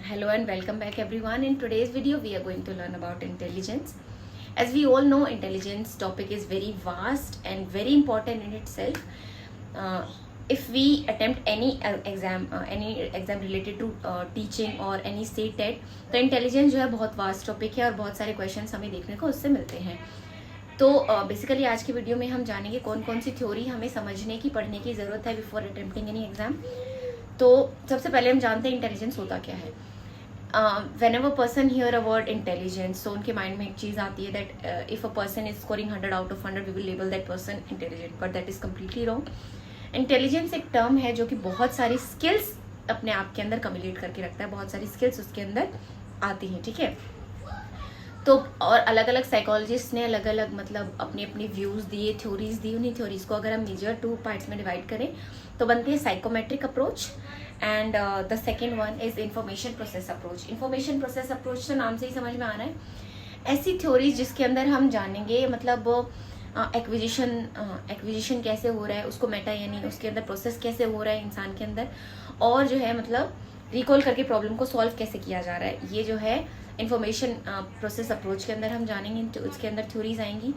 Hello and welcome back everyone. In today's video we are going to learn about intelligence. As we all know, intelligence topic is very vast and very important in itself. If we attempt any exam related to teaching or any state TET, तो intelligence जो है बहुत vast topic है और बहुत सारे questions हमें देखने को उससे मिलते हैं. तो बेसिकली आज की वीडियो में हम जानेंगे कौन कौन सी थ्योरी हमें समझने की पढ़ने की ज़रूरत है बिफोर अटेम्प्टिंग एनी एग्जाम. तो सबसे पहले हम जानते हैं इंटेलिजेंस होता क्या है. whenever person hear a word intelligence, तो उनके माइंड में एक चीज़ आती है that if a person is scoring 100 out of 100 we will label that person intelligent, but that is completely wrong. Intelligence एक टर्म है जो कि बहुत सारी स्किल्स अपने आप के अंदर कम्युलेट करके रखता है, बहुत सारी स्किल्स उसके अंदर आती हैं. ठीक है, तो और अलग अलग साइकोलॉजिस्ट ने अलग अलग मतलब अपने अपने व्यूज़ दिए, थ्योरीज दी. उन्हीं थ्योरीज को अगर हम मेजर 2 पार्ट्स में डिवाइड करें तो बनती है psychometric approach and the second one is information process approach. Information process approach तो नाम से ही समझ में आ रहा है, ऐसी थ्योरीज जिसके अंदर हम जानेंगे मतलब एक्विजिशन कैसे हो रहा है, उसको मेटा यानी उसके अंदर प्रोसेस कैसे हो रहा है इंसान के अंदर, और जो है मतलब रिकॉल करके प्रॉब्लम को सॉल्व कैसे किया जा रहा है. ये जो है इंफॉर्मेशन प्रोसेस अप्रोच के अंदर हम जानेंगे, उसके अंदर थ्योरीज आएंगी.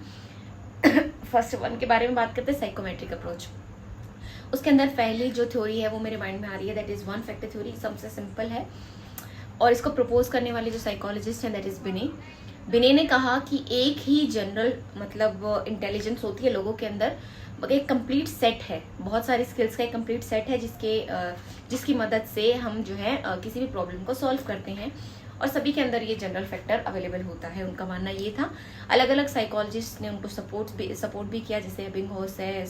फर्स्ट वन के बारे में बात करते हैं, साइकोमेट्रिक अप्रोच. उसके अंदर पहली जो थ्योरी है वो मेरे माइंड में आ रही है, that is one factor theory. सबसे सिंपल है और इसको प्रपोज करने वाले जो साइकोलॉजिस्ट हैं दैट इज बिने ने कहा कि एक ही जनरल मतलब इंटेलिजेंस होती है लोगों के अंदर, एक कंप्लीट सेट है, बहुत सारी स्किल्स का एक कंप्लीट सेट है जिसकी मदद से हम जो है किसी भी प्रॉब्लम को सॉल्व करते हैं और सभी के अंदर ये जनरल फैक्टर अवेलेबल होता है. उनका मानना ये था. अलग अलग साइकोलॉजिस्ट ने उनको सपोर्ट भी किया, जैसे एबिंगहॉस है,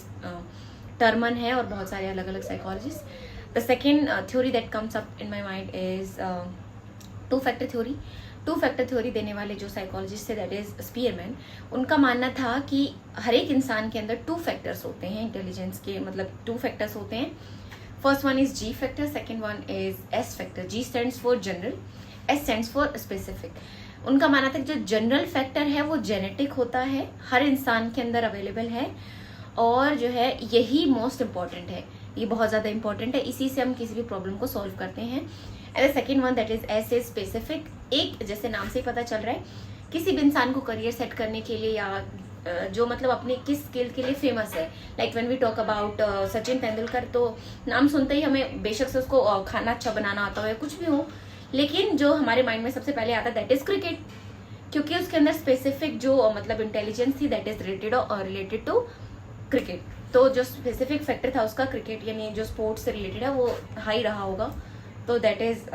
टर्मन है और बहुत सारे अलग अलग psychologist. The second theory that comes up in my mind is two factor theory. Two factor theory देने वाले जो साइकोलॉजिस्ट थे दैट इज स्पीयरमैन. उनका मानना था कि हर एक इंसान के अंदर 2 फैक्टर्स होते हैं इंटेलिजेंस के, मतलब 2 फैक्टर्स होते हैं. First one is ji factor, second one is S factor. Ji stands for general, S stands for specific. उनका मानना था कि जो जनरल फैक्टर है वो जेनेटिक होता है, हर इंसान के अंदर अवेलेबल है और जो है यही मोस्ट इम्पॉर्टेंट है, ये बहुत ज़्यादा इंपॉर्टेंट है, इसी से हम किसी भी प्रॉब्लम को सॉल्व करते हैं. And the second one that is S is specific. एक जैसे नाम से ही पता चल रहा है, किसी भी इंसान को करियर सेट करने के लिए या जो मतलब अपने किस स्किल के लिए फेमस है, like when we talk about Sachin Tendulkar, तो नाम सुनते ही हमें बेशक से उसको खाना अच्छा बनाना आता हो या कुछ भी हो, लेकिन जो हमारे माइंड में सबसे पहले आता है दैट इज क्रिकेट, क्योंकि उसके अंदर स्पेसिफिक जो मतलब इंटेलिजेंस थी that is related to cricket. तो जो स्पेसिफिक फैक्टर था उसका क्रिकेट यानी जो स्पोर्ट्स से रिलेटेड है वो हाई रहा होगा, तो दैट इज